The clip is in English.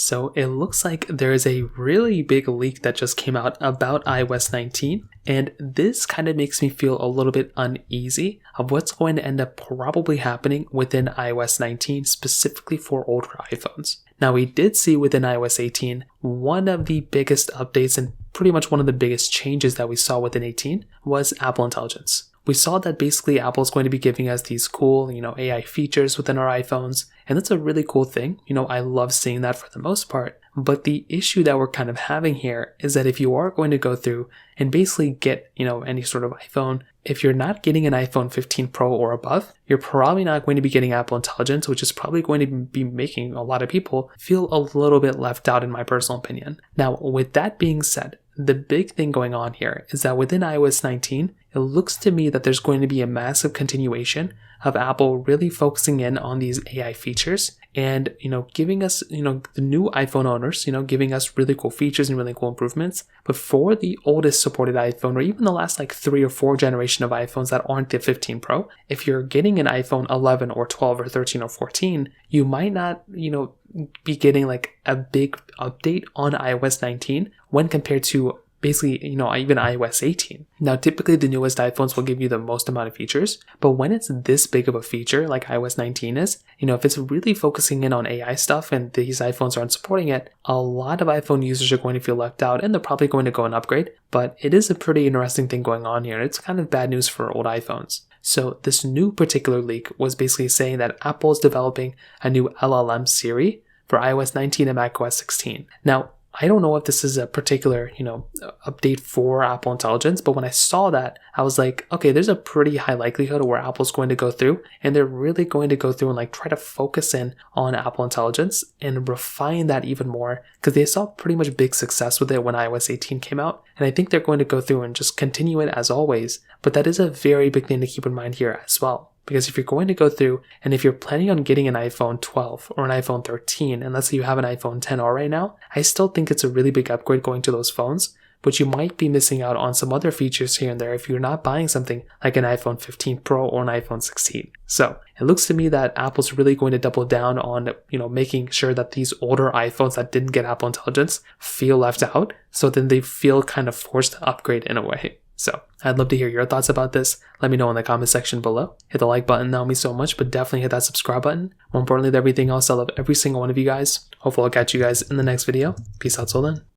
So it looks like there is a really big leak that just came out about iOS 19, and this kind of makes me feel a little bit uneasy of what's going to end up probably happening within iOS 19, specifically for older iPhones. Now, we did see within iOS 18, one of the biggest updates and pretty much one of the biggest changes that we saw within 18 was Apple Intelligence. We saw that basically Apple is going to be giving us these cool, AI features within our iPhones, and that's a really cool thing. I love seeing that for the most part. But the issue that we're kind of having here is that if you are going to go through and basically get, any sort of iPhone, if you're not getting an iPhone 15 Pro or above, you're probably not going to be getting Apple Intelligence, which is probably going to be making a lot of people feel a little bit left out, in my personal opinion. Now, with that being said, the big thing going on here is that within iOS 19, it looks to me that there's going to be a massive continuation of Apple really focusing in on these AI features and, giving us, the new iPhone owners, giving us really cool features and really cool improvements. But for the oldest supported iPhone, or even the last 3 or 4 generation of iPhones that aren't the 15 Pro, if you're getting an iPhone 11 or 12 or 13 or 14, you might not, be getting a big update on iOS 19 when compared to basically, even iOS 18. Now, typically the newest iPhones will give you the most amount of features, but when it's this big of a feature like iOS 19 is, if it's really focusing in on AI stuff and these iPhones aren't supporting it, a lot of iPhone users are going to feel left out and they're probably going to go and upgrade. But it is a pretty interesting thing going on here. It's kind of bad news for old iPhones. So this new particular leak was basically saying that Apple is developing a new LLM Siri for iOS 19 and macOS 16. Now, I don't know if this is a particular, update for Apple Intelligence, but when I saw that, I was like, okay, there's a pretty high likelihood where Apple's going to go through and they're really going to go through and try to focus in on Apple Intelligence and refine that even more, because they saw pretty much big success with it when iOS 18 came out. And I think they're going to go through and just continue it as always. But that is a very big thing to keep in mind here as well. Because if you're going to go through and if you're planning on getting an iPhone 12 or an iPhone 13, and let's say you have an iPhone 10R right now, I still think it's a really big upgrade going to those phones, but you might be missing out on some other features here and there if you're not buying something like an iPhone 15 Pro or an iPhone 16. So it looks to me that Apple's really going to double down on, making sure that these older iPhones that didn't get Apple Intelligence feel left out, so then they feel kind of forced to upgrade in a way. So I'd love to hear your thoughts about this. Let me know in the comment section below. Hit the like button, that would mean so much, but definitely hit that subscribe button. More importantly than everything else, I love every single one of you guys. Hopefully I'll catch you guys in the next video. Peace out till then.